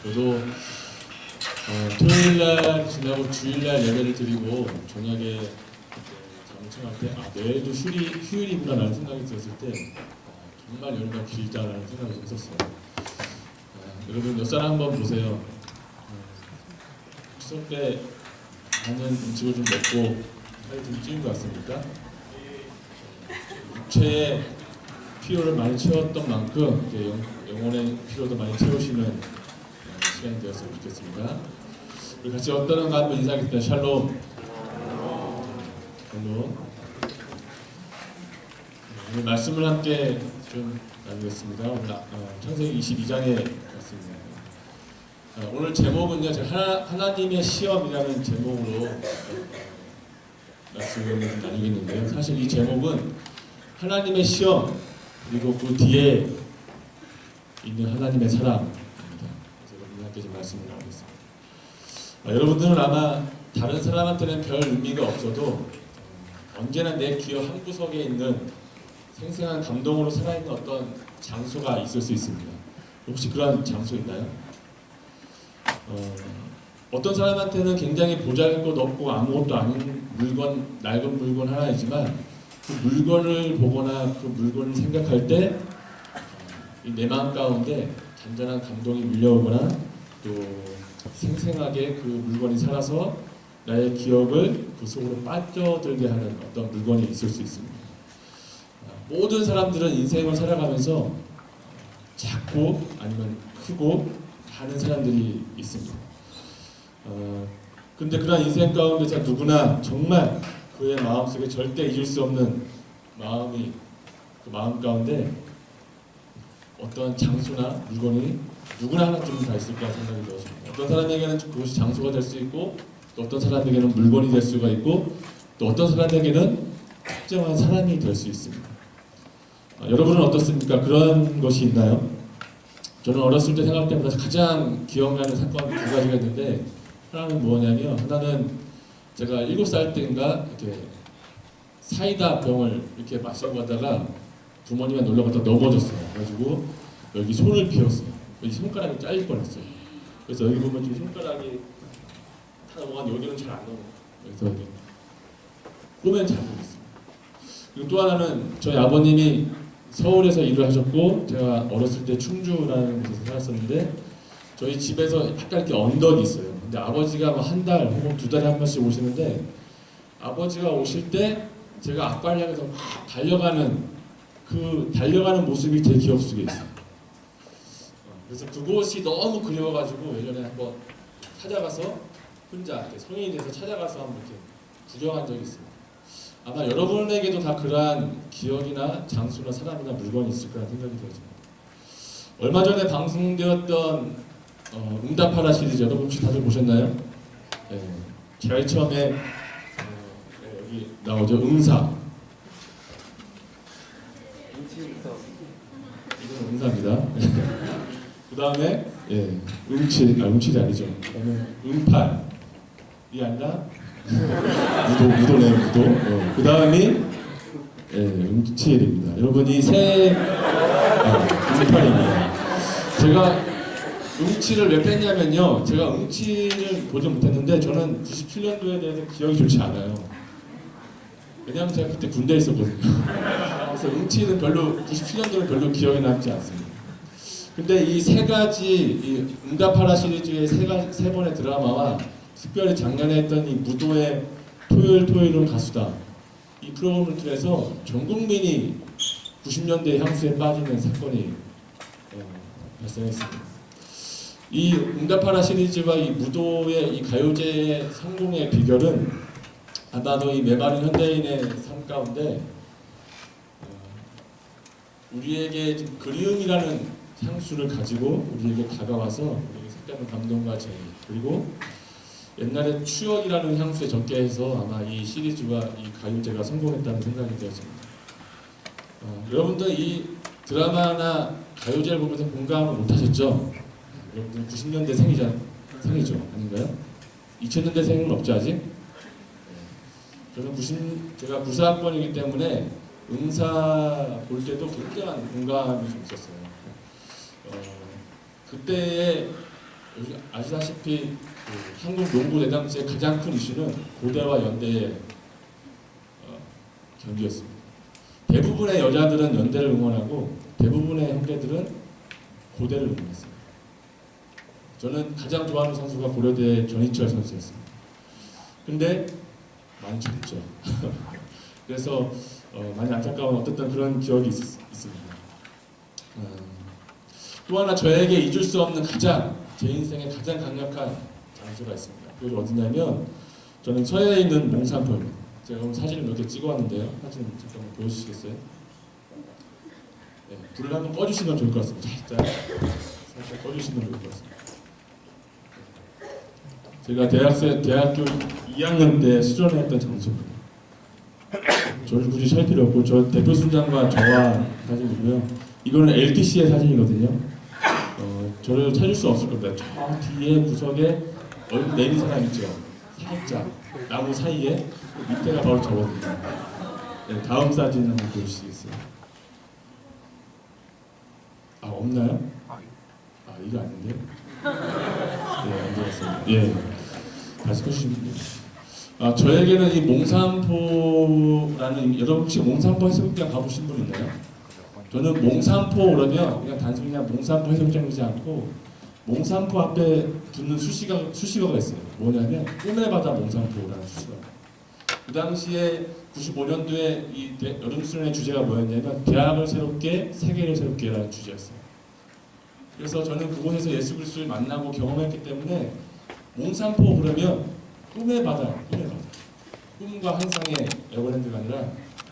저도 토요일날 지나고 주일날 예배를 드리고 저녁에 잠을 청할 때 내일도 휴일이구나 라는 생각이 들었을 때 정말 여름가 길다라는 생각이 좀 있었어요. 여러분 몇 사람 한번 보세요. 추석 때 많은 음식을 좀 먹고 살이 좀 찌운 것 같습니까? 육체의 필요를 많이 채웠던 만큼 이제 영혼의 필요도 많이 채우시는 시간이 되었으면 좋겠습니다. 우리 같이 어떠한가 한번 인사하겠습니다. 샬롬. 샬롬. 오늘 말씀을 함께 좀 나누겠습니다. 오늘 창세기 22장의 말씀입니다. 오늘 제목은요, 제가 하나님의 시험이라는 제목으로 말씀을 나누겠는데요. 사실 이 제목은 하나님의 시험 그리고 그 뒤에 있는 하나님의 사랑입니다. 그래서 여러분께 좀 말씀을 나누겠습니다. 여러분들은 아마 다른 사람한테는 별 의미가 없어도 언제나 내 기억 한 구석에 있는 생생한 감동으로 살아있는 어떤 장소가 있을 수 있습니다. 혹시 그런 장소 있나요? 어떤 사람한테는 굉장히 보잘것없고 아무것도 아닌 물건, 낡은 물건 하나이지만 그 물건을 보거나 그 물건을 생각할 때 내 마음 가운데 잔잔한 감동이 밀려오거나 또 생생하게 그 물건이 살아서 나의 기억을 그 속으로 빠져들게 하는 어떤 물건이 있을 수 있습니다. 모든 사람들은 인생을 살아가면서 작고 아니면 크고 하는 사람들이 있습니다. 근데 그런 인생 가운데서 누구나 정말 그의 마음속에 절대 잊을 수 없는 마음이 그 마음 가운데 어떤 장소나 물건이 누구나 하나쯤은 다 있을 거라 생각이 들었습니다. 어떤 사람에게는 그것이 장소가 될 수 있고 또 어떤 사람에게는 물건이 될 수가 있고 또 어떤 사람에게는 특정한 사람이 될 수 있습니다. 여러분은 어떻습니까? 그런 것이 있나요? 저는 어렸을 때 생각할 때마다 가장 기억나는 사건 두 가지가 있는데 하나는 뭐냐면요. 하나는 제가 7살 때인가 이렇게 사이다 병을 이렇게 마시고 가다가 부모님이 놀러 갔다 넘어졌어요. 그래가지고 여기 손을 피웠어요. 여기 손가락이 잘릴 뻔했어요. 그래서 여기 보면 지금 손가락이 다 넘어가는데 여기는 잘 안 넘어가요. 그래서 여기 보면 잘 보겠습니다. 그리고 또 하나는 저희 아버님이 서울에서 일을 하셨고 제가 어렸을 때 충주라는 곳에서 살았었는데 저희 집에서 약간 이렇게 언덕이 있어요. 근데 아버지가 한 달 혹은 2달에 한 번씩 오시는데 아버지가 오실 때 제가 아빠를 향해서 막 달려가는 모습이 제 기억 속에 있어요. 그래서 그곳이 너무 그리워가지고 예전에 한번 찾아가서 혼자 성인이 돼서 찾아가서 한번 이렇게 구경한 적이 있습니다. 아마 여러분에게도 다 그러한 기억이나 장소나 사람이나 물건이 있을 거라는 생각이 들어집니다. 얼마 전에 방송되었던 응답하라 시리즈 여러분 혹시 다들 보셨나요? 네. 제일 처음에 여기 나오죠. 응사. 이건 응사입니다. 그 다음에 응칠이 아니죠. 그 다음에 응팔이 아니라 무도네요. 무도. 그 다음이 응칠입니다. 여러분 이 세 응팔입니다. 제가 응칠을 왜 뺐냐면요. 제가 응칠을 보지 못했는데 저는 97년도에 대해서 기억이 좋지 않아요. 왜냐하면 제가 그때 군대에 있었거든요. 그래서 응치는 97년도는 별로 기억에 남지 않습니다. 근데 이 세 가지, 이 응답하라 시리즈의 세 번의 드라마와 특별히 작년에 했던 이 무도의 토요일은 가수다. 이 프로그램을 통해서 전 국민이 90년대 향수에 빠지는 사건이 발생했습니다. 이 응답하라 시리즈와 이 무도의 이 가요제의 성공의 비결은 아마도 이 메마른 현대인의 삶 가운데 우리에게 그리움이라는 향수를 가지고 우리에게 다가와서 우리에게 색다른 감동과 재미 그리고 옛날의 추억이라는 향수에 적게 해서 아마 이 시리즈와 이 가요제가 성공했다는 생각이 되었습니다. 여러분들 이 드라마나 가요제를 보면서 공감을 못하셨죠? 여러분들 90년대 생이죠? 아닌가요? 2000년대 생은 없죠 아직? 저는 제가 94학번이기 때문에 응사 볼 때도 굉장한 공감이 좀 있었어요. 그때의 요즘 아시다시피 그 한국 농구 대단지의 가장 큰 이슈는 고대와 연대의 경기였습니다. 대부분의 여자들은 연대를 응원하고 대부분의 형제들은 고대를 응원했습니다. 저는 가장 좋아하는 선수가 고려대 전희철 선수였습니다. 근데 많이 졌죠. 그래서 많이 안타까운 어떤 그런 기억이 있습니다. 또 하나 저에게 잊을 수 없는 제 인생의 가장 강력한 장소가 있습니다. 그게 어디냐면 저는 서해에 있는 몽산포입니다. 제가 오늘 사진을 몇 개 찍어왔는데요. 사진 잠깐만 보여주시겠어요? 네, 불을 한번 꺼주시면 좋을 것 같습니다. 살짝 꺼주시면 좋을 것 같습니다. 제가 대학교 2학년 때 수련했던 장소입니다. 저를 굳이 살 필요 없고 저 대표 순장과 저와 사진이고요. 이거는 LTC의 사진이거든요. 저를 찾을 수 없을 겁니다. 저 뒤에 구석에 얼굴 내린 사람 있죠. 살짝 나무 사이에 밑에가 바로 저거든요. 네, 다음 사진 한번 보여주시겠어요? 아 없나요? 아 이거 아닌데? 네, 안 되었어요. 예, 다시 켜주시면 돼요. 저에게는 이 몽산포라는, 여러분 혹시 몽산포 해수욕장 가보신 분 있나요? 저는 몽산포 그러면 그냥 단순히 몽산포 해수욕장이지 않고 몽산포 앞에 붙는 수식어가 있어요. 뭐냐면 꿈의 바다 몽산포라는 수식어. 그 당시에 95년도에 이 여름 수련의 주제가 뭐였냐면 대학을 새롭게 세계를 새롭게라는 주제였어요. 그래서 저는 그곳에서 예수 그리스도를 만나고 경험했기 때문에 몽산포 그러면 꿈의 바다, 꿈과 환상의 에버랜드가 아니라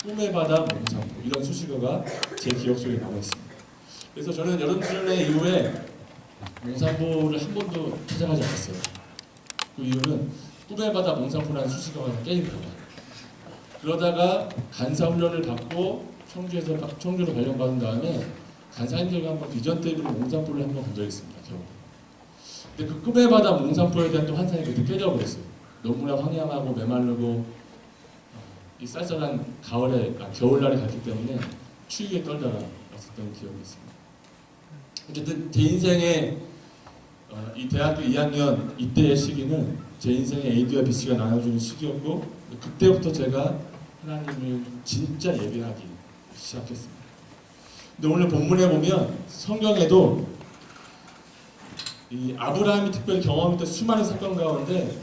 꿈의 바다 몽산포, 이런 수식어가 제 기억 속에 남아있습니다. 그래서 저는 여름 수련회 이후에 몽산포를 한 번도 찾아가지 않았어요. 그 이유는 꿈의 바다 몽산포라는 수식어가 깨질까봐. 그러다가 간사 훈련을 받고 청주로 발령받은 다음에 간사님들과 한번 비전 테이블로 몽산포를 한번 간 적이 있습니다. 근데 그 꿈의 바다 몽산포에 대한 또 환상이 그때 깨져버렸어요. 너무나 황량하고 메마르고 이 쌀쌀한 겨울날에 갔기 때문에 추위에 떨다가 왔었던 기억이 있습니다. 어쨌든 제 인생의 이 대학교 2학년 이때의 시기는 제 인생의 A와 B씨가 나눠주는 시기였고, 그때부터 제가 하나님을 진짜 예배하기 시작했습니다. 근데 오늘 본문에 보면 성경에도 이 아브라함이 특별히 경험했던 수많은 사건 가운데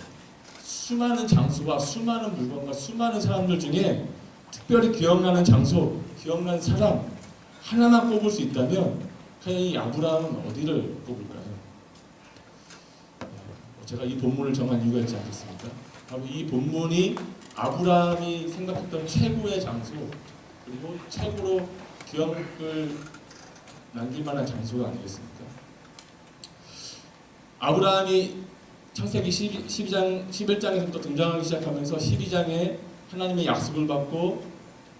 수많은 장소와 수많은 물건과 수많은 사람들 중에 특별히 기억나는 장소, 기억나는 사람 하나만 꼽을 수 있다면 과연 이 아브라함은 어디를 꼽을까요? 제가 이 본문을 정한 이유가 있지 않겠습니까? 바로 이 본문이 아브라함이 생각했던 최고의 장소, 그리고 최고로 기억을 남길 만한 장소가 아니겠습니까? 아브라함이 창세기 11장에서부터 등장하기 시작하면서 12장에 하나님의 약속을 받고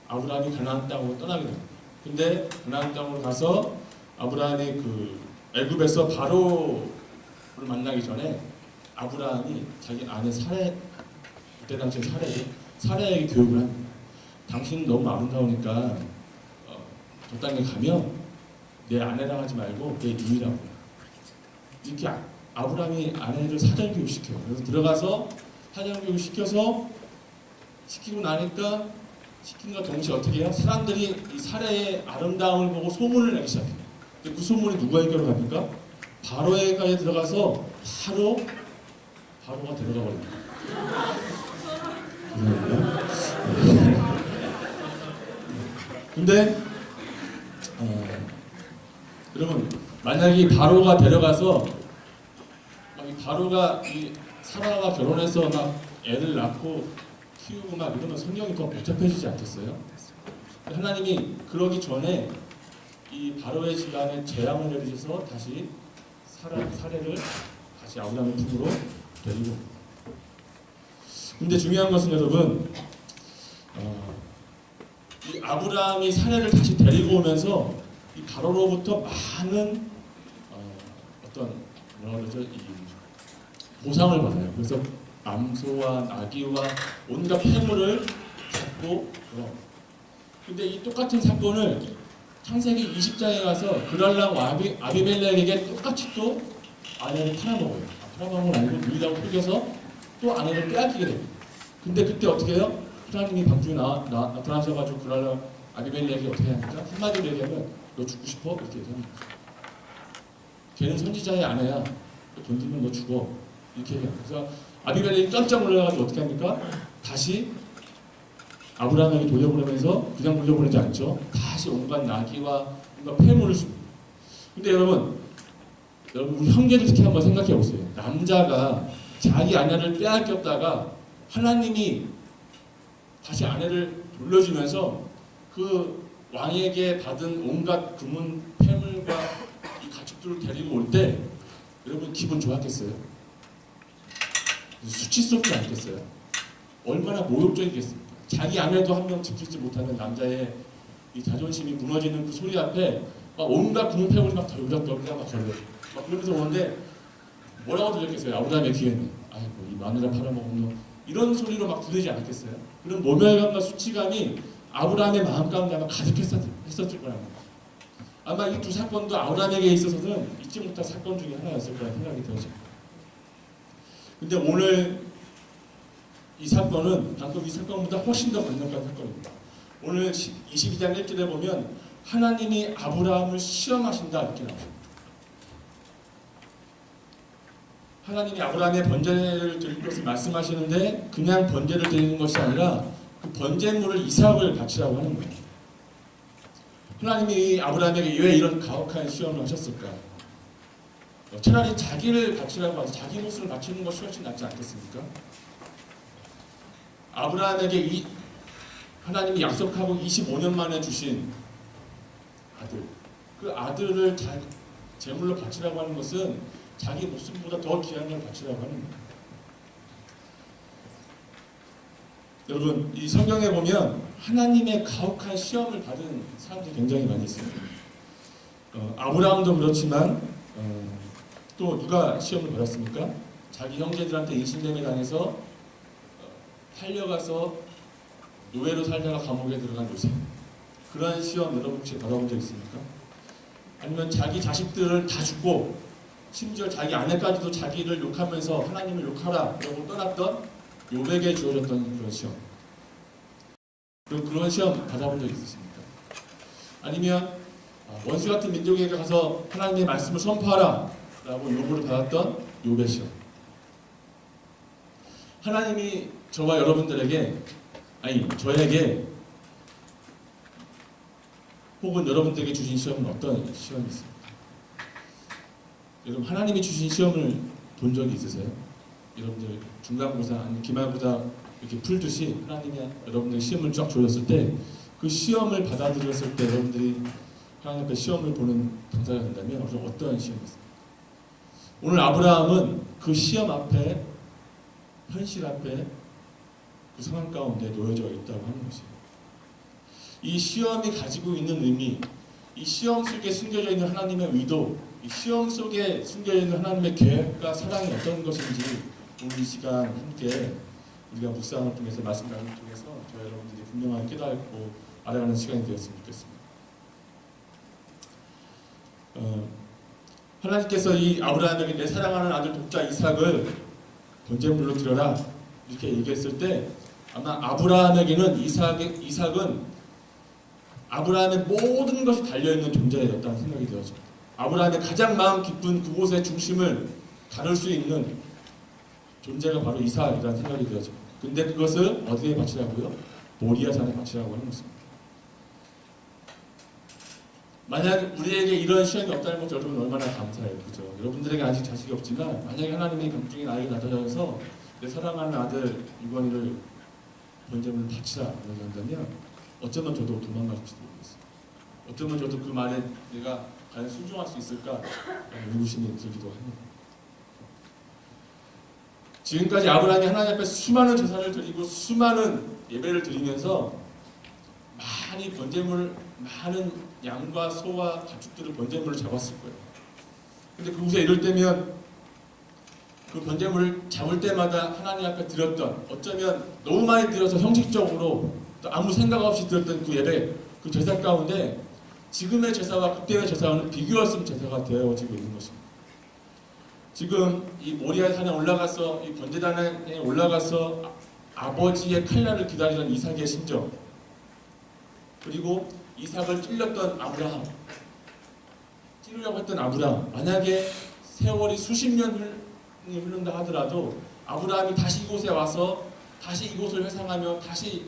아브라함이 가나안 땅으로 떠나게 됩니다. 근데 가나안 땅으로 가서 아브라함이 그 애굽에서 바로를 만나기 전에 아브라함이 자기 아내 그때 당시 사라에게 교육을 합니다. 당신은 너무 아름다우니까 저 땅에 가면 내 아내랑 하지 말고 내 누이라고 이렇게 아브라함이 아내를 사전교육 시켜요. 그래서 들어가서 사전교육 시키고 나니까 시킨과 동시에 어떻게 해요? 사람들이 이 사라의 아름다움을 보고 소문을 내기 시작해요. 근데 그 소문이 누구에게로 갑니까? 바로에게 들어가서 바로가 데려가 버립니다. 근데 여러분, 만약에 이 바로가 데려가서 바로가 이 사라가 결혼해서 막 애를 낳고 키우고 막 이러면 성경이 더 복잡해지지 않겠어요? 하나님이 그러기 전에 이 바로의 집안에 재앙을 내리셔서 다시 사례를 다시 아브라함의 품으로 데리고. 근데 중요한 것은 여러분, 이 아브라함이 사례를 다시 데리고 오면서 이 바로로부터 많은 어떤 뭐라 그러죠? 이 보상을 받아요. 그래서 암소와 나귀와 온갖 폐물을 잡고 근데 이 똑같은 사건을 창세기 20장에 가서 그랄람 아비멜렉에게 똑같이 또 아내를 팔아먹어요. 팔아먹은 건 아니고 누이라고 속여서 또 아내를 빼앗기게 됩니다. 근데 그때 어떻게 해요? 하나님이 방중에 나타나셔가지고 그날 아비멜렉이 어떻게 합니까? 한마디로 얘기하면 너 죽고 싶어? 이렇게 얘기합니다. 걔는 선지자의 아내야. 돈 들면 너 죽어. 이렇게 얘기합니다. 그래서 아비멜렉이 깜짝 놀라가지고 어떻게 합니까? 다시 아브라함에게 돌려보내면서 그냥 돌려보내지 않죠. 다시 온갖 나귀와 온갖 폐물을 줍니다. 근데 여러분 우리 형제들 특히 한번 생각해 보세요. 남자가 자기 아내를 빼앗겼다가 하나님이 다시 아내를 돌려주면서 그 왕에게 받은 온갖 금은 폐물과 이 가축들을 데리고 올 때 여러분 기분 좋았겠어요? 수치스럽지 않겠어요? 얼마나 모욕적이겠습니까? 자기 아내도 한 명 지키지 못하는 남자의 이 자존심이 무너지는 그 소리 앞에 막 온갖 금은 폐물이 막 덜그락덜그락 막 걸려요. 막 그러면서 오는데 뭐라고 들렸겠어요? 아브라함의 귀에는 아이고 이 마누라 팔아먹은 놈 이런 소리로 막 들리지 않았겠어요? 그런 모멸감과 수치감이 아브라함의 마음 가운데 아마 가득했었을 거랍니다. 아마 이 두 사건도 아브라함에게 있어서는 잊지 못할 사건 중에 하나였을 거라는 생각이 들어요. 근데 오늘 이 사건은 방금 이 사건보다 훨씬 더 강력한 사건입니다. 오늘 22장 1절에 보면 하나님이 아브라함을 시험하신다 이렇게 나옵니다. 하나님이 아브라함의 번제를 드릴 것을 말씀하시는데 그냥 번제를 드리는 것이 아니라 그 번제물을 이삭을 바치라고 하는 거예요. 하나님이 아브라함에게 왜 이런 가혹한 시험을 하셨을까? 차라리 자기를 바치라고 해서 자기 모습을 바치는 것이 훨씬 낫지 않겠습니까? 아브라함에게 하나님이 약속하고 25년 만에 주신 아들, 그 아들을 제물로 바치라고 하는 것은 자기 목숨보다 더 귀한 걸 바치라고 하는 거예요. 여러분, 이 성경에 보면 하나님의 가혹한 시험을 받은 사람들이 굉장히 많이 있어요. 아브라함도 그렇지만 또 누가 시험을 받았습니까? 자기 형제들한테 인신매매 당해서 팔려가서 노예로 살다가 감옥에 들어간 요셉. 그런 시험 여러분 혹시 받아본 적 있습니까? 아니면 자기 자식들을 다 죽고 심지어 자기 아내까지도 자기를 욕하면서 하나님을 욕하라 라고 떠났던 요백에 주어졌던 그런 시험. 그런 시험 받아본 적 있으십니까? 아니면 원수 같은 민족에게 가서 하나님의 말씀을 선포하라 라고 요구를 받았던 요배 시험. 하나님이 저와 여러분들에게 저에게 혹은 여러분들에게 주신 시험은 어떤 시험이 있습니까? 여러분 하나님이 주신 시험을 본 적이 있으세요? 여러분들 중간고사 아니면 기말고사 이렇게 풀듯이 하나님이 여러분들 시험을 쫙 주셨을 때 그 시험을 받아들였을 때 여러분들이 하나님 앞에 시험을 보는 당사자가 된다면 어떤 시험이 있습니까? 오늘 아브라함은 그 시험 앞에 현실 앞에 그 상황 가운데 놓여져 있다고 하는 것이에요. 이 시험이 가지고 있는 의미, 이 시험 속에 숨겨져 있는 하나님의 의도, 이 시험 속에 숨겨져 있는 하나님의 계획과 사랑이 어떤 것인지 오늘 이 시간 함께 우리가 묵상을 통해서 말씀 나눔을 통해서 저희 여러분들이 분명하게 깨닫고 알아가는 시간이 되었으면 좋겠습니다. 하나님께서 이 아브라함에게 내 사랑하는 아들 독자 이삭을 번제물로 드려라 이렇게 얘기했을 때 아마 아브라함에게는 이삭은 아브라함의 모든 것이 달려있는 존재였다는 생각이 되어집니다. 아브라함의 가장 마음 깊은 그곳의 중심을 다룰 수 있는 존재가 바로 이삭이라는 생각이 되어집니다. 근데 그것을 어디에 바치라고요? 모리아 산에 바치라고 하는 것입니다. 만약 우리에게 이런 시험이 없다는 것을 여러분 얼마나 감사해요. 그죠? 여러분들에게 아직 자식이 없지만 만약에 하나님이 감중에 나에게 나타나셔서 내 사랑하는 아들 유건이를 번제물을 바치라 이렇게 한다면 어쩌면 저도 도망갈지도 모르겠어요. 어쩌면 저도 그 말에 내가 과연 순종할 수 있을까 의구심이 들기도 합니다. 지금까지 아브라함이 하나님 앞에 수많은 제사를 드리고 수많은 예배를 드리면서 많이 많은 양과 소와 가축들을 번제물을 잡았을 거예요. 근데 그곳에 이럴 때면 그 번제물을 잡을 때마다 하나님 앞에 드렸던 어쩌면 너무 많이 드려서 형식적으로 또 아무 생각 없이 드렸던 그 예배, 그 제사 가운데 지금의 제사와 그때의 제사와는 비교할 수 없는 제사가 되어지고 있는 것입니다. 지금 이 모리아 산에 올라가서 이 번제단에 올라가서 아버지의 칼날을 기다리던 이삭의 심정, 그리고 이삭을 찔렸던 아브라함, 찌르려고 했던 아브라함, 만약에 세월이 수십 년이 흐른다 하더라도 아브라함이 다시 이곳에 와서 다시 이곳을 회상하며 다시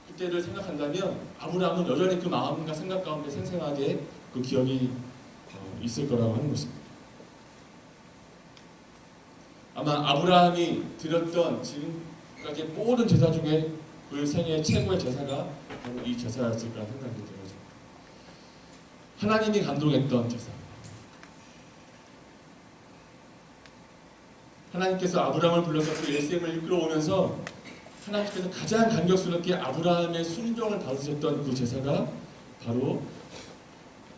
그때를 생각한다면 아브라함은 여전히 그 마음과 생각 가운데 생생하게 그 기억이 있을 거라고 하는 것입니다. 아마 아브라함이 드렸던 지금까지 모든 제사 중에 그 생애 최고의 제사가 바로 이 제사였을 거라 생각이 들어요. 하나님이 감동했던 제사. 하나님께서 아브라함을 불러서 그 일생을 이끌어오면서 하나님께서 가장 감격스럽게 아브라함의 순종을 받으셨던 그 제사가 바로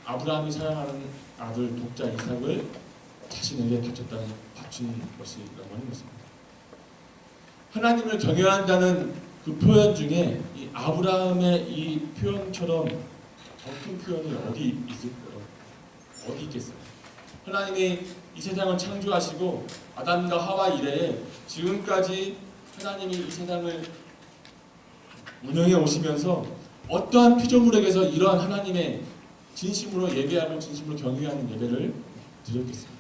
아브라함이 사랑하는 아들 독자 이삭을 자신에게 바친 것이라고 하는 것입니다. 하나님을 경외한다는 그 표현 중에 이 아브라함의 이 표현처럼 더 큰 표현이 어디 있을까요? 어디 있겠어요? 하나님이 이 세상을 창조하시고 아담과 하와 이래에 지금까지 하나님이 이 세상을 운영해 오시면서 어떠한 피조물에게서 이러한 하나님의 진심으로 예배하고 진심으로 경외하는 예배를 드렸겠습니까?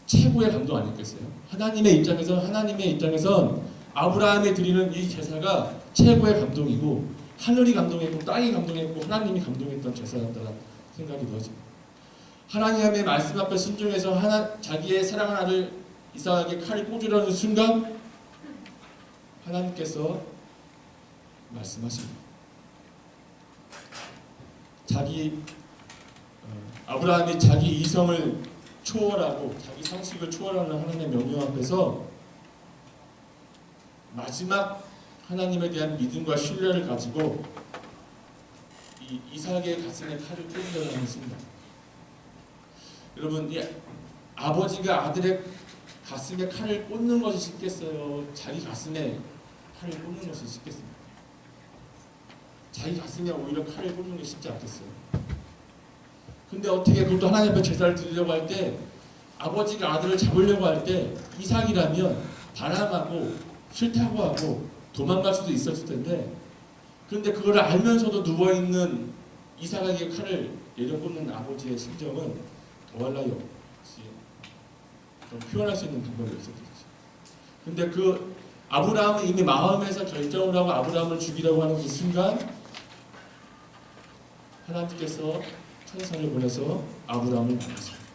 최고의 감동 아니겠어요? 하나님의 입장에선 아브라함이 드리는 이 제사가 최고의 감동이고 하늘이 감동했고 땅이 감동했고 하나님이 감동했던 제사였다는 생각이 들어집니다. 하나님의 말씀 앞에 순종해서 자기의 사랑하는 아들 이삭에게 칼을 꽂으려는 순간 하나님께서 말씀하십니다. 아브라함이 자기 이성을 초월하고 자기 상식을 초월하는 하나님의 명령 앞에서 마지막 하나님에 대한 믿음과 신뢰를 가지고 이 이삭의 가슴에 칼을 꽂으려는 순간, 여러분, 아버지가 아들의 가슴에 칼을 꽂는 것이 쉽겠어요? 자기 가슴에 칼을 꽂는 것이 쉽겠습니까? 자기 가슴에 오히려 칼을 꽂는 게 쉽지 않겠어요? 근데 어떻게 그것도 하나님 앞에 제사를 드리려고 할 때 아버지가 아들을 잡으려고 할 때 이삭이라면 반항하고 싫다고 하고 도망갈 수도 있었을 텐데, 그런데 그걸 알면서도 누워있는 이삭에게 칼을 내려꽂는 아버지의 심정은 더할 나위 없이 표현할 수 있는 방법이 없었겠죠. 근데 그 아브라함은 이미 마음에서 결정을 하고 아브라함을 죽이려고 하는 그 순간 하나님께서 천사를 보내서 아브라함을 만나십니다.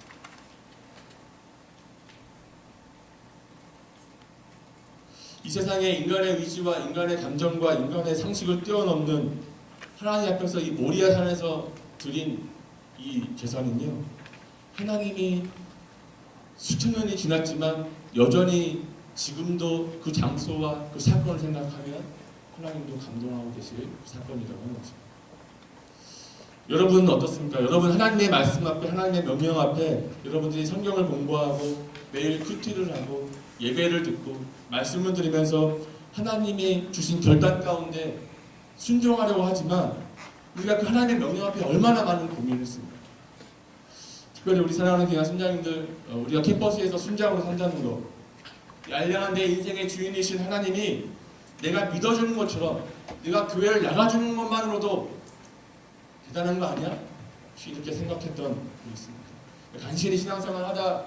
이 세상에 인간의 의지와 인간의 감정과 인간의 상식을 뛰어넘는 하나님 앞에서 이 모리아 산에서 드린 이 제사는요, 하나님이 수천 년이 지났지만 여전히 지금도 그 장소와 그 사건을 생각하면 하나님도 감동하고 계실 사건이라고 하는 것입니다. 여러분은 어떻습니까? 여러분 하나님의 말씀 앞에, 하나님의 명령 앞에 여러분들이 성경을 공부하고 매일 큐티를 하고 예배를 듣고 말씀을 들으면서 하나님이 주신 결단 가운데 순종하려고 하지만 우리가 그 하나님의 명령 앞에 얼마나 많은 고민을 했습니까? 특별히 우리 사랑하는 귀한 순장님들, 우리가 캠퍼스에서 순장으로 산다는 것, 알량한 내 인생의 주인이신 하나님이 내가 믿어주는 것처럼 내가 교회를 나가주는 것만으로도 대단한 거 아니야? 혹시 이렇게 생각했던 분이 있습니다. 간신히 신앙생활 하다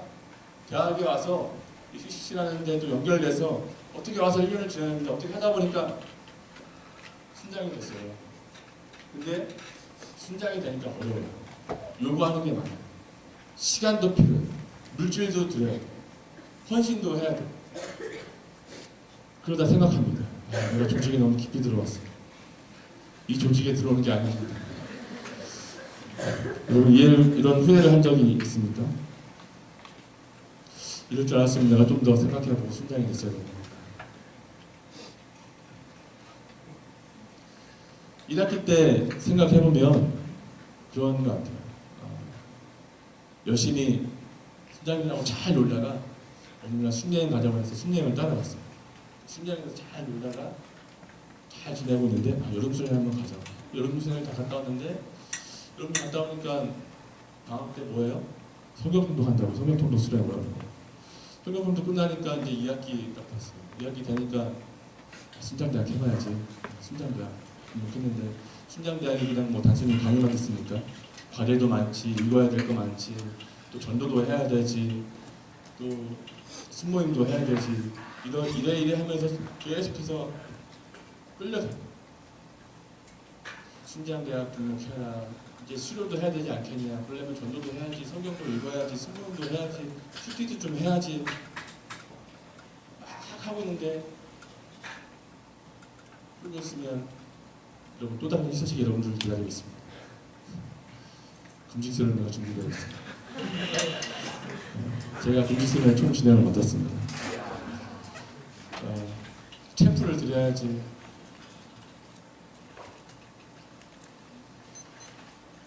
대학에 와서 CCC라는 데도 연결돼서 어떻게 와서 1년을 지냈는데 어떻게 하다 보니까 순장이 됐어요. 근데 순장이 되니까 어려워요. 요구하는 게 많아요. 시간도 필요해요. 물질도 들여야 돼요. 헌신도 해야 돼요. 그러다 생각합니다. 내가 조직에 너무 깊이 들어왔어. 이 조직에 들어오는 게 아닙니다. 여러분 이런 후회를 한 적이 있습니까? 이럴 줄 알았으면 내가 좀 더 생각해보고 순장이 됐어야 됩니다. 1학기 때 생각해보면 그런 것 같아요. 열심히 순장님하고 잘 놀다가 어느 날 순여행 가자고 해서 순여행을 따라갔어요. 순여행에서 잘 놀다가 잘 지내고 있는데 여름수련회 한번 가자. 여름수련회 다 갔다 왔는데 여름 갔다 오니까 방학 때 뭐예요? 성경통독 한다고 성경통독 수련하고 성경통독 끝나니까 이제 2학기 딱 됐어요. 2학기 되니까 순장대학 해봐야지. 순장대학 했는데 순장대학이 그냥 뭐 단순히 강의만 했으니까 과제도 많지, 읽어야 될 거 많지, 또 전도도 해야 되지, 또 순모임도 해야 되지. 이래 하면서 계속해서 끌려다. 순장대학 등록해라. 이제 수료도 해야 되지 않겠냐. 그러려면 전도도 해야지, 성경도 읽어야지, 순모임도 해야지, 큐티도 좀 해야지. 막 하고 있는데 좀 있으면 여러분 또 다른 소식 여러분들 기다리고 있습니다. 금식수련회가 준비되어 있습니다. 제가 금식수련회 총 진행을 맡았습니다. 챔프를 드려야지.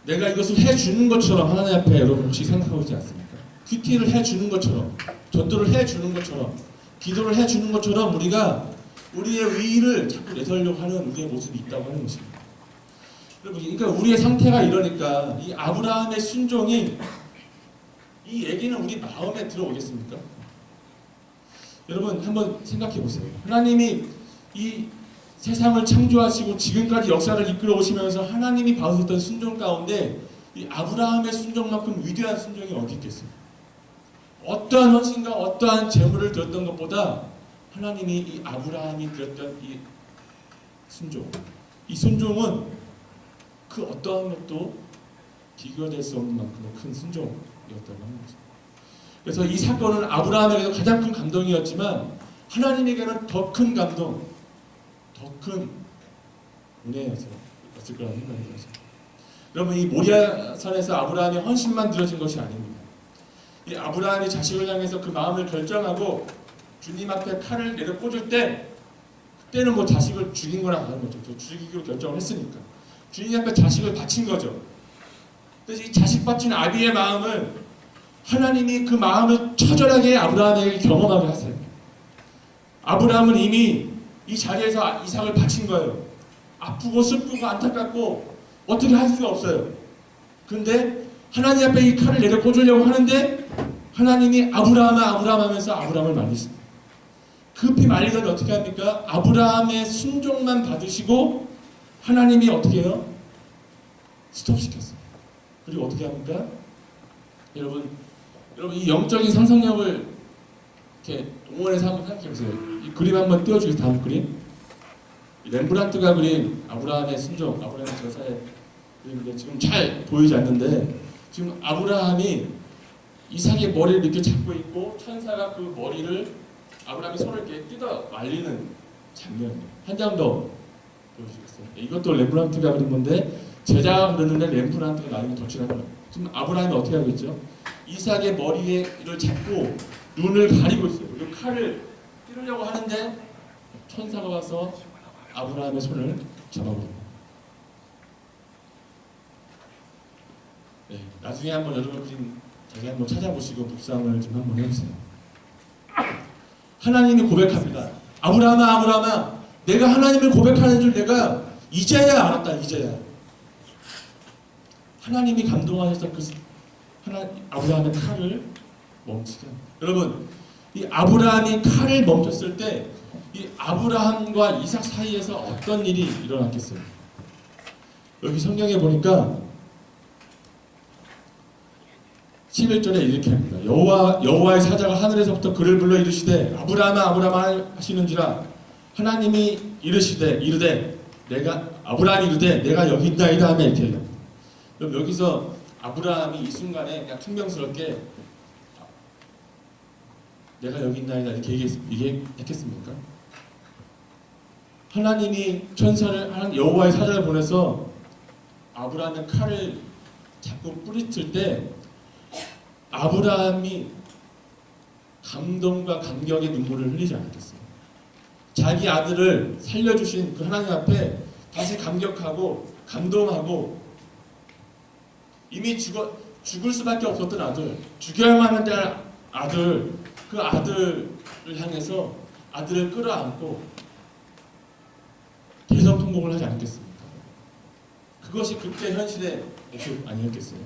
내가 이것을 해주는 것처럼 하나님 앞에 여러분 혹시 생각하고 있지 않습니까? 큐티를 해주는 것처럼, 전도를 해주는 것처럼, 기도를 해주는 것처럼 우리가 우리의 위를 자꾸 내세우려고 하는 우리의 모습이 있다고 하는 것입니다. 여러분, 그러니까 우리의 상태가 이러니까 이 아브라함의 순종이 이 얘기는 우리 마음에 들어오겠습니까? 여러분 한번 생각해 보세요. 하나님이 이 세상을 창조하시고 지금까지 역사를 이끌어 오시면서 하나님이 받으셨던 순종 가운데 이 아브라함의 순종만큼 위대한 순종이 어디 있겠어요? 어떠한 헌신과 어떠한 재물을 드렸던 것보다 하나님이 이 아브라함이 드렸던 이 순종, 이 순종은 그 어떠한 것도 비교될 수 없는 만큼의 큰 순종이었다고 하는 것입니다. 그래서 이 사건은 아브라함에게도 가장 큰 감동이었지만 하나님에게는 더 큰 감동, 더 큰 은혜였을 거라는 생각이 들어요. 여러분, 이 모리아산에서 아브라함의 헌신만 드려진 것이 아닙니다. 이 아브라함이 자식을 향해서 그 마음을 결정하고 주님 앞에 칼을 내려 꽂을 때 그때는 뭐 자식을 죽인 거나 다른 거죠. 죽이기로 결정을 했으니까 주님 앞에 자식을 바친 거죠. 그래서 이 자식 바친 아비의 마음을 하나님이 그 마음을 처절하게 아브라함에게 경험하게 하세요. 아브라함은 이미 이 자리에서 이삭을 바친 거예요. 아프고 슬프고 안타깝고 어떻게 할 수가 없어요. 그런데 하나님 앞에 이 칼을 내려 꽂으려고 하는데 하나님이 아브라함 하면서 아브라함을 말리십니다. 급히 말리더니 어떻게 합니까? 아브라함의 순종만 받으시고 하나님이 어떻게 해요? 스톱시켰어요. 그리고 어떻게 합니까? 여러분 이 영적인 상상력을 이렇게 동원해서 한번 생각해 보세요. 이 그림 한번 띄워주세요. 다음 그림. 렘브란트가 그린 아브라함의 순종, 아브라함의 제사의 그림인데 지금 잘 보이지 않는데 지금 아브라함이 이삭의 머리를 이렇게 잡고 있고 천사가 그 머리를 아브라함이 손을 이렇게 뜯어 말리는 장면이에요. 한 장 더 보여주시겠어요? 이것도 렘브란트가 그린 건데 제자가 그러는데 렘브란트가 나중에 덧칠한 거예요. 지금 아브라함이 어떻게 하고 있죠? 이삭의 머리를 잡고 눈을 가리고 있어요. 그리고 칼을 찌르려고 하는데 천사가 와서 아브라함의 손을 잡아버립니다. 네, 나중에 한번 여러분 그림 자기 한번 찾아보시고 묵상을 좀 한번 해보세요. 하나님이 고백합니다. 아브라함아, 내가 하나님을 고백하는 줄 내가 이제야 알았다. 이제야. 하나님이 감동하셔서 아브라함의 칼을 멈추게 합니다. 여러분, 이 아브라함이 칼을 멈췄을 때 이 아브라함과 이삭 사이에서 어떤 일이 일어났겠어요? 여기 성경에 보니까 11절에 이렇게 합니다. 여호와의 사자가 하늘에서부터 그를 불러 이르시되 아브라함아 하시는지라 하나님이 이르되 아브라함이 이르되 내가 여기 있나이다 하며 이렇게 얘기합니다. 그럼 여기서 아브라함이 이 순간에 그냥 퉁명스럽게 내가 여기 있나이다 이렇게 얘기했겠습니까? 하나님이 여호와의 사자를 보내서 아브라함의 칼을 잡고 뿌리칠 때 아브라함이 감동과 감격의 눈물을 흘리지 않았겠어요. 자기 아들을 살려주신 그 하나님 앞에 다시 감격하고 감동하고 이미 죽을 수밖에 없었던 아들, 죽여야만 할 아들, 그 아들을 향해서 아들을 끌어안고 대성통곡을 하지 않았겠습니까? 그것이 그때 현실의 모습 아니었겠어요?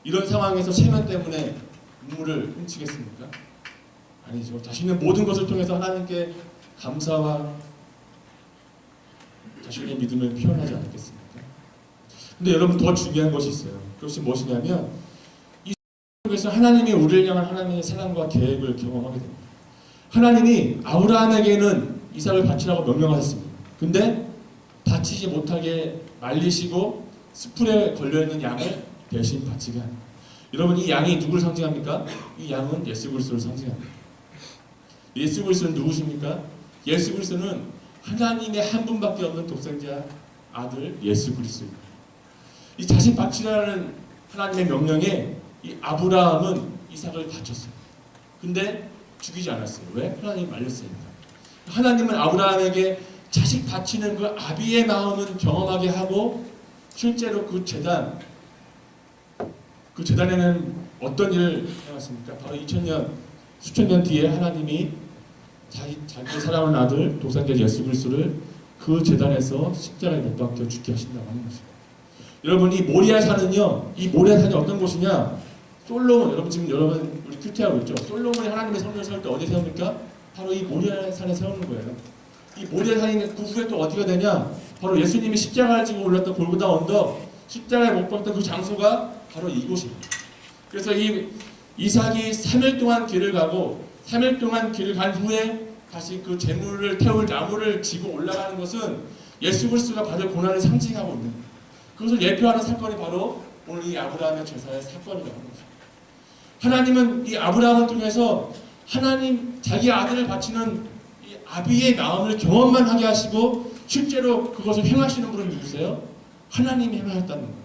이런 상황에서 체면 때문에 눈물을 훔치겠습니까? 아니죠. 자신의 모든 것을 통해서 하나님께 감사와 자신의 믿음을 표현하지 않겠습니까? 근데 여러분, 더 중요한 것이 있어요. 그것이 무엇이냐면 이 속에서 하나님이 우리를 향한 하나님의 사랑과 계획을 경험하게 됩니다. 하나님이 아브라함에게는 이삭을 바치라고 명령하셨습니다. 근데 바치지 못하게 말리시고 숯불에 걸려있는 양을 대신 바치게 합니다. 여러분, 이 양이 누구를 상징합니까? 이 양은 예수 그리스도를 상징합니다. 예수 그리스도는 누구십니까? 예수 그리스도는 하나님의 한 분밖에 없는 독생자 아들 예수 그리스도입니다. 이 자신 바치라는 하나님의 명령에 이 아브라함은 이삭을 바쳤어요. 근데 죽이지 않았어요. 왜? 하나님이 말렸으니까. 하나님은 아브라함에게 자식 바치는 그 아비의 마음은 경험하게 하고 실제로 그 재단에는 어떤 일을 해왔습니까? 바로 2000년, 수천 년 뒤에 하나님이 자기 사랑하는 아들 독생자 예수 그리스도를 그 재단에서 십자가에 못 박혀 죽게 하신다고 하는 것입니다. 여러분, 이 모리아 산은요, 이 모리아 산이 어떤 곳이냐? 솔로몬, 여러분 지금 우리 큐티하고 있죠. 솔로몬이 하나님의 성전을 세울 때 어디 세웁니까? 바로 이 모리아 산에 세우는 거예요. 이 모리아 산이 그 후에 또 어디가 되냐? 바로 예수님이 십자가를 지고 올랐던 골고다 언덕, 십자가에 못 박던 그 장소가 바로 이곳입니다. 그래서 이 이삭이 3일 동안 길을 가고 3일 동안 길을 간 후에 다시 그 제물을 태울 나무를 지고 올라가는 것은 예수 그리스도가 받을 고난을 상징하고 있는 거예요. 그것을 예표하는 사건이 바로 오늘 이 아브라함의 제사의 사건이라고 하는 것입니다. 하나님은 이 아브라함을 통해서 하나님 자기 아들을 바치는 이 아비의 마음을 경험만 하게 하시고 실제로 그것을 행하시는 분은 누구세요? 하나님이 행하였다는 거예요.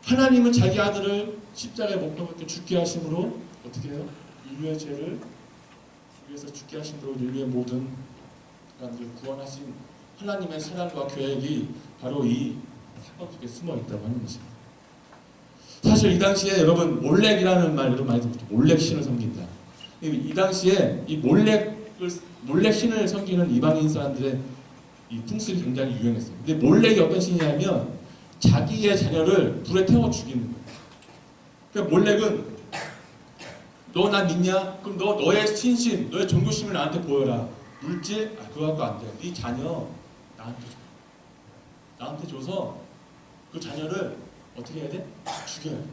하나님은 자기 아들을 십자가에 못 박혀 죽게 하심으로 어떻게 해요? 인류의 죄를 위해서 죽게 하심으로 인류의 모든 사람들을 구원하신 하나님의 사랑과 계획이 바로 이 사건 속에 숨어 있다고 하는 것입니다. 사실 이 당시에 여러분 몰렉이라는 말 여러분 많이 듣죠. 몰렉 신을 섬긴다. 이 당시에 이 몰렉 신을 섬기는 이방인 사람들의 이 풍습이 굉장히 유행했어요. 근데 몰렉이 어떤 신이냐면 자기의 자녀를 불에 태워 죽이는 거예요. 그러니까 몰렉은 너 나 믿냐? 그럼 너의 신심, 너의 종교심을 나한테 보여라. 물질? 그거 갖고 안 돼. 네 자녀 나한테 줘. 나한테 줘서 그 자녀를 어떻게 해야 돼? 죽여야 돼.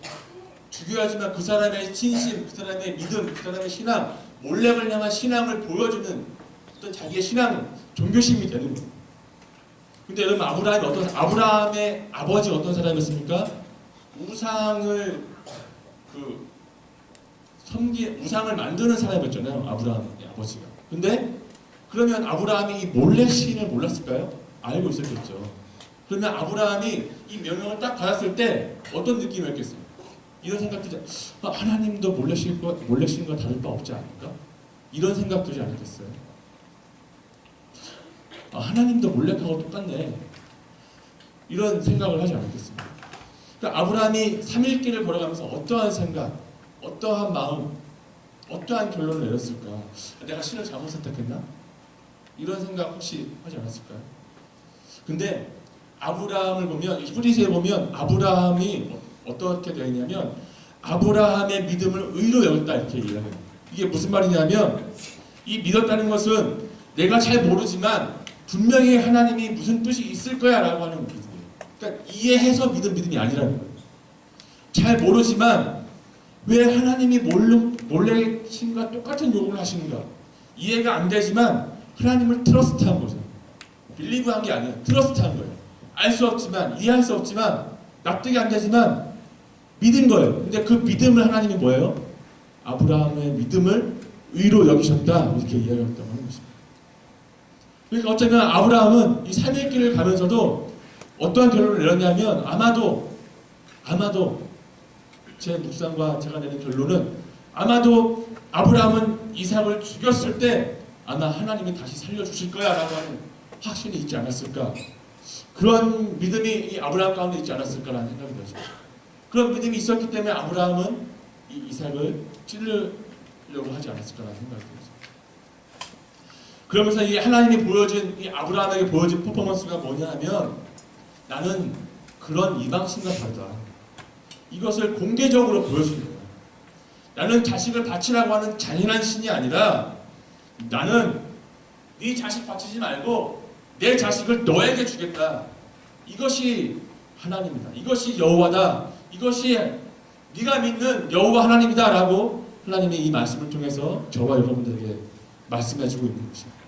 죽여야지만 그 사람의 신심, 그 사람의 믿음, 그 사람의 신앙, 몰렉을 향한 신앙을 보여주는 어떤 자기의 신앙, 종교심이 되는 거예요. 근데 여러분, 아브라함의 아버지가 어떤 사람이었습니까? 우상을 우상을 만드는 사람이었잖아요. 아브라함의 아버지가. 근데 그러면 아브라함이 이 몰렉 신을 몰랐을까요? 알고 있었겠죠. 그러면 아브라함이 이 명령을 딱 받았을 때 어떤 느낌이었겠어요? 이런 생각 들지, 하나님도 몰렉 신과 다를 바 없지 않을까? 이런 생각 들지 않았겠어요? 하나님도 몰렉하고 똑같네. 이런 생각을 하지 않았겠습니까? 그러니까 아브라함이 3일 길을 걸어가면서 어떠한 생각, 어떠한 마음, 어떠한 결론을 내렸을까? 내가 신을 잘못 선택했나? 이런 생각 혹시 하지 않았을까요? 근데 아브라함을 보면, 히브리서에 보면 아브라함이 어떻게 되어 있냐면 아브라함의 믿음을 의로 여겼다 이렇게 이야기해요. 이게 무슨 말이냐면 이 믿었다는 것은 내가 잘 모르지만 분명히 하나님이 무슨 뜻이 있을 거야 라고 하는 믿음이에요. 그러니까 이해해서 믿음이 아니라는 거예요. 잘 모르지만 왜 하나님이 몰렉 신과 똑같은 요구를 하시는가? 이해가 안 되지만 하나님을 트러스트한 거죠. 빌리브한 게 아니에요. 트러스트한 거예요. 알 수 없지만, 이해할 수 없지만, 납득이 안 되지만 믿은 거예요. 근데 그 믿음을 하나님이 뭐예요? 아브라함의 믿음을 의로 여기셨다 이렇게 이야기했다고 하는 것입니다. 그러니까 어쩌면 아브라함은 이 3일 길을 가면서도 어떠한 결론을 내렸냐면 아마도 제 묵상과 제가 내는 결론은 아마도 아브라함은 이삭을 죽였을 때 아마 하나님이 다시 살려주실 거야 라고 하는 확신이 있지 않았을까, 그런 믿음이 이 아브라함 가운데 있지 않았을까라는 생각이 들었습니다. 그런 믿음이 있었기 때문에 아브라함은 이 이삭을 찌르려고 하지 않았을까라는 생각이 들었습니다. 그러면서 이 하나님이 보여준, 이 아브라함에게 보여준 퍼포먼스가 뭐냐 하면 나는 그런 이방신과 다르다. 이것을 공개적으로 보여주는 거예요. 나는 자식을 바치라고 하는 잔인한 신이 아니라 나는 네 자식 바치지 말고 내 자식을 너에게 주겠다. 이것이 하나님이다. 이것이 여호와다. 이것이 네가 믿는 여호와 하나님이다 라고 하나님이 이 말씀을 통해서 저와 여러분들에게 말씀해주고 있는 것입니다.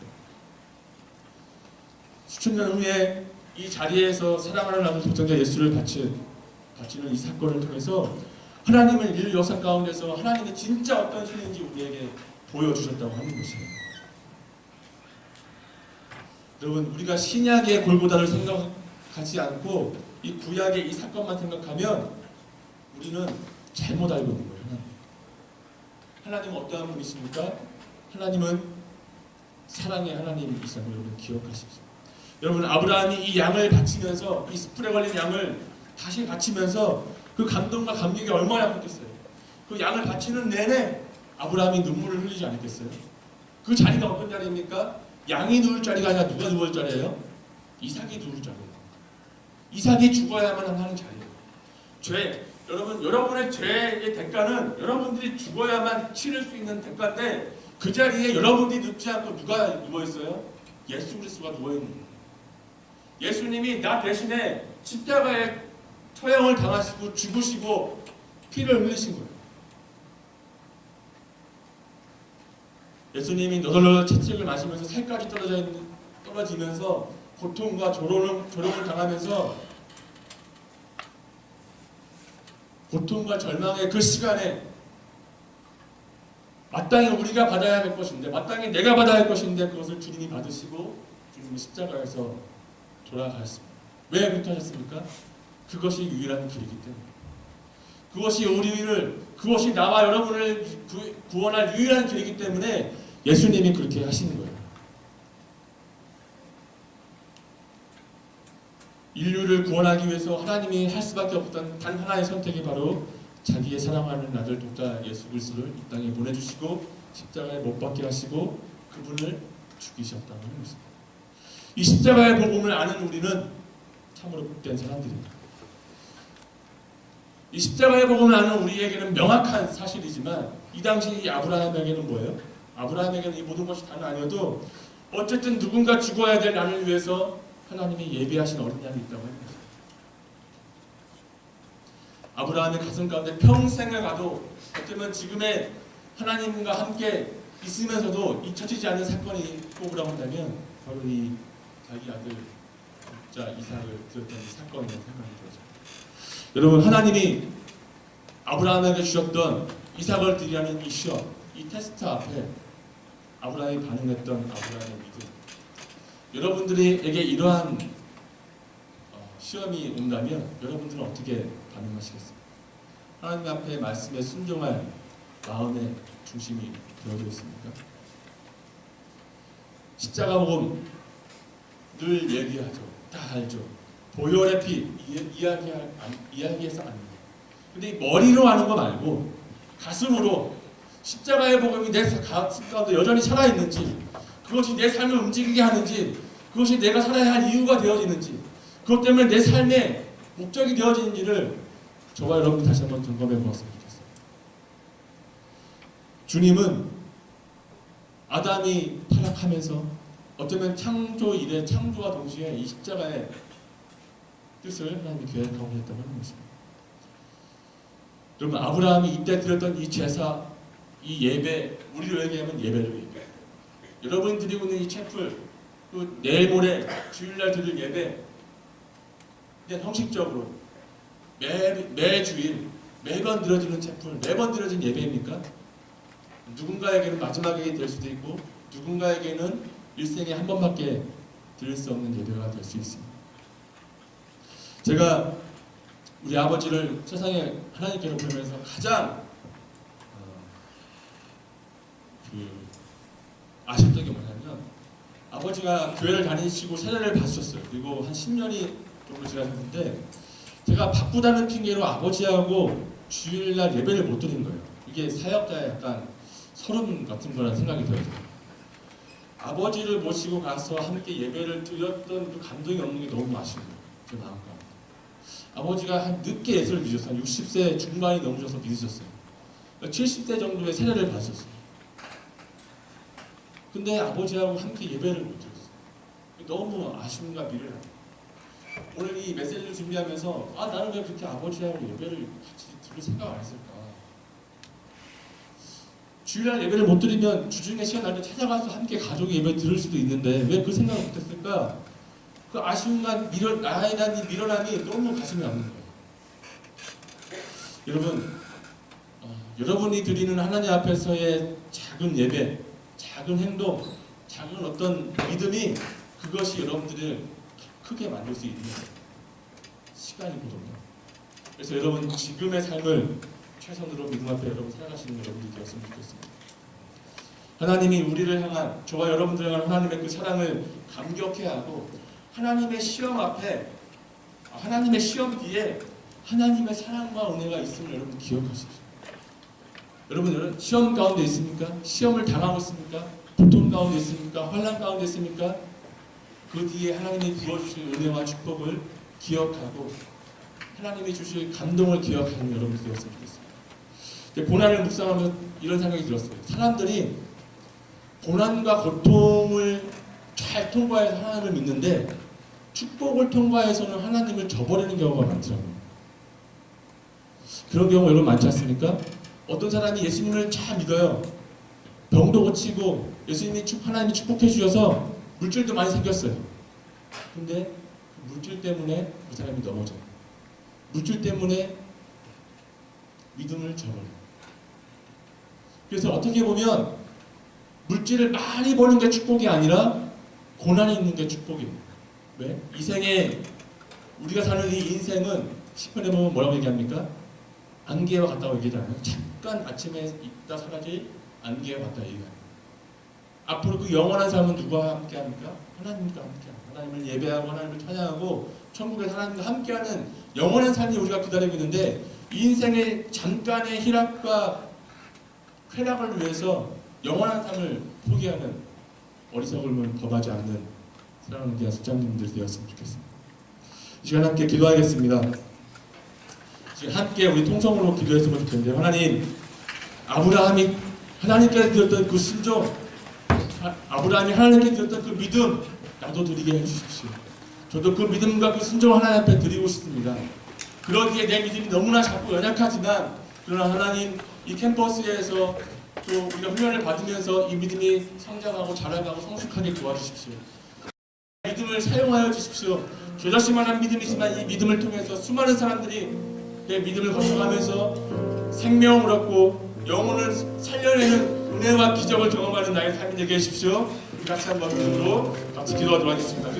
수천 년 후에 이 자리에서 사랑하는 아버지 독생자 예수를 바치는 이 사건을 통해서 하나님은 인류 역사 가운데서 하나님이 진짜 어떤 신인지 우리에게 보여주셨다고 하는 것이에요. 여러분, 우리가 신약의 골고다를 생각하지 않고 이 구약의 이 사건만 생각하면 우리는 잘못 알고 있는 거예요. 하나님은 어떠한 분이십니까? 하나님은 사랑의 하나님이시라는 걸 여러분 기억하십시오. 여러분, 아브라함이 이 양을 바치면서 이 숯불에 걸린 양을 다시 바치면서 그 감동과 감격이 얼마나 컸겠어요. 그 양을 바치는 내내 아브라함이 눈물을 흘리지 않았겠어요. 그 자리가 어떤 자리입니까? 양이 누울 자리가 아니라 누가 누울 자리예요? 이삭이 누울 자리예요. 이삭이 죽어야만 하는 자리예요. 죄, 여러분의 죄의 대가는 여러분들이 죽어야만 치를 수 있는 대가인데 그 자리에 여러분들이 눕지 않고 누가 누워있어요? 예수 그리스도가 누워있는 거예요. 예수님이 나 대신에 십자가에 처형을 당하시고 죽으시고 피를 흘리신 거예요. 예수님이 너덜너덜 채찍을 마시면서 살까지 떨어지면서 고통과 조롱을 당하면서 고통과 절망의 그 시간에 마땅히 우리가 받아야 할 것인데, 마땅히 내가 받아야 할 것인데 그것을 주님이 받으시고 주님이 십자가에서 돌아가셨습니다. 왜 그렇게 하셨습니까? 그것이 유일한 길이기 때문에, 그것이 나와 여러분을 구원할 유일한 길이기 때문에 예수님이 그렇게 하시는 거예요. 인류를 구원하기 위해서 하나님이 할 수밖에 없던 단 하나의 선택이 바로 자기의 사랑하는 아들 독자 예수 그리스도를 이 땅에 보내주시고 십자가에 못 박게 하시고 그분을 죽이셨다고 하는 것입니다. 이 십자가의 복음을 아는 우리는 참으로 복된 사람들입니다. 이 십자가의 복음을 아는 우리에게는 명확한 사실이지만 이 당시 이 아브라함에게는 뭐예요? 아브라함에게는 이 모든 것이 다는 아니어도 어쨌든 누군가 죽어야 될 나를 위해서 하나님이 예비하신 어린 양이 있다고 합니다. 아브라함의 가슴 가운데 평생을 가도 어쩌면 지금의 하나님과 함께 있으면서도 잊혀지지 않는 사건이 꼽으라고 한다면 바로 이 자기 아들 독자 이삭을 드렸던 이 사건이라는 생각이 들어요. 여러분, 하나님이 아브라함에게 주셨던 이삭을 드리라는 이 시험, 이 테스트 앞에 아브라함이 반응했던 아브라함의 믿음, 여러분들에게 이러한 시험이 온다면 여러분들은 어떻게 반응하시겠습니까? 하나님 앞에 말씀에 순종할 마음의 중심이 되어져 있습니까? 십자가 복음 늘 얘기하죠. 다 알죠. 보혈의 피 이야기해서 안 돼요. 근데 머리로 하는 거 말고 가슴으로 십자가의 복음이 내 가슴 가운데 여전히 살아있는지, 그것이 내 삶을 움직이게 하는지, 그것이 내가 살아야 할 이유가 되어지는지, 그것 때문에 내 삶의 목적이 되어지는지를 저와 여러분이 다시 한번 점검해 보았으면 좋겠어요. 주님은 아담이 타락하면서 어쩌면 창조 이래 창조와 동시에 이 십자가의 뜻을 하나님이 계획하고 했다고 하는 것입니다. 여러분, 아브라함이 이때 드렸던 이 제사, 이 예배, 우리로 얘기하면 예배죠. 예배. 여러분이 드리고 있는 이 채플, 또 내일 모레 주일날 드릴 예배, 그냥 형식적으로 매주일 매번 드려지는 채플, 매번 드려진 예배입니까? 누군가에게는 마지막에 될 수도 있고 누군가에게는 일생에 한 번밖에 드릴 수 없는 예배가 될 수 있습니다. 제가 우리 아버지를 세상에 하나님께로 보내면서 가장 아쉽던 게 뭐냐면, 아버지가 교회를 다니시고 세례를 받으셨어요. 그리고 한 10년이 정도 지나셨는데 제가 바쁘다는 핑계로 아버지하고 주일날 예배를 못 드린 거예요. 이게 사역자의 약간 서름 같은 거라는 생각이 들어요. 아버지를 모시고 가서 함께 예배를 드렸던 그 감동이 없는 게 너무 아쉬운 거예요. 제 마음과. 아버지가 한 늦게 예수를 믿으셨어요. 한 60세 중반이 넘으셔서 믿으셨어요. 70대 정도의 세례를 받으셨어요. 근데 아버지하고 함께 예배를 못 드렸어요. 너무 아쉬움과 미련을. 오늘 이 메시지를 준비하면서 나는 왜 그렇게 아버지하고 예배를 같이 드릴 생각을 안 했을까? 주일날 예배를 못 드리면 주중에 시간 날 때 찾아가서 함께 가족이 예배 들을 수도 있는데 왜 그 생각을 못했을까? 그 아쉬움과 나에 대한 이 미련함이 너무 가슴에 아픈 거예요. 여러분, 여러분이 드리는 하나님 앞에서의 작은 예배, 작은 행동, 작은 어떤 믿음이 그것이 여러분들을 크게 만들 수 있는 시간이거든요. 그래서 여러분 지금의 삶을 최선으로 믿음 앞에 여러분 살아가시는 여러분들이 되었으면 좋겠습니다. 하나님이 우리를 향한, 저와 여러분들을 향한 하나님의 그 사랑을 감격해하고 하나님의 시험 앞에, 하나님의 시험 뒤에 하나님의 사랑과 은혜가 있음을 여러분 기억하십시오. 여러분 시험 가운데 있습니까? 시험을 당하고 있습니까? 고통 가운데 있습니까? 환난 가운데 있습니까? 그 뒤에 하나님이 부어주실 은혜와 축복을 기억하고 하나님이 주실 감동을 기억하는 여러분 되었으면 좋겠습니다. 고난을 묵상하면서 이런 생각이 들었어요. 사람들이 고난과 고통을 잘 통과해서 하나님을 믿는데 축복을 통과해서는 하나님을 저버리는 경우가 많더라고요. 그런 경우 여러분 많지 않습니까? 어떤 사람이 예수님을 잘 믿어요. 병도 고치고 예수님이 하나님이 축복해 주셔서 물질도 많이 생겼어요. 근데 그 물질 때문에 그 사람이 넘어져요. 물질 때문에 믿음을 저버려요. 그래서 어떻게 보면 물질을 많이 버는 게 축복이 아니라 고난이 있는 게 축복이에요. 왜? 이 생에 우리가 사는 이 인생은 시편에 보면 뭐라고 얘기합니까? 안개와 같다고 얘기하잖아요. 잠깐 아침에 있다 사라질 안개와 같다 얘기합니다. 앞으로 그 영원한 삶은 누구와 함께합니까? 하나님과 함께합니다. 하나님을 예배하고 하나님을 찬양하고 천국에서 하나님과 함께하는 영원한 삶이 우리가 기다리고 있는데 이 인생의 잠깐의 희락과 쾌락을 위해서 영원한 삶을 포기하는 어리석음을 범하지 않는 사랑하는 귀한 수장님들 되었으면 좋겠습니다. 이 시간 함께 기도하겠습니다. 지금 함께 우리 통성으로 기도했으면 좋겠는데 하나님, 아브라함이 하나님께 드렸던 그 순종, 아브라함이 하나님께 드렸던 그 믿음 나도 드리게 해주십시오. 저도 그 믿음과 그 순종을 하나님 앞에 드리고 싶습니다. 그러기에 내 믿음이 너무나 작고 연약하지만 그러나 하나님 이 캠퍼스에서 또 우리가 훈련을 받으면서 이 믿음이 성장하고 자라가고 성숙하게 도와주십시오. 믿음을 사용하여 주십시오. 저 자신만한 믿음이지만 이 믿음을 통해서 수많은 사람들이 내 믿음을 거쳐가면서 생명을 얻고 영혼을 살려내는 은혜와 기적을 경험하는 나의 삶이 되게 해주십시오. 우리 같이 한번 믿음으로 같이 기도하도록 하겠습니다.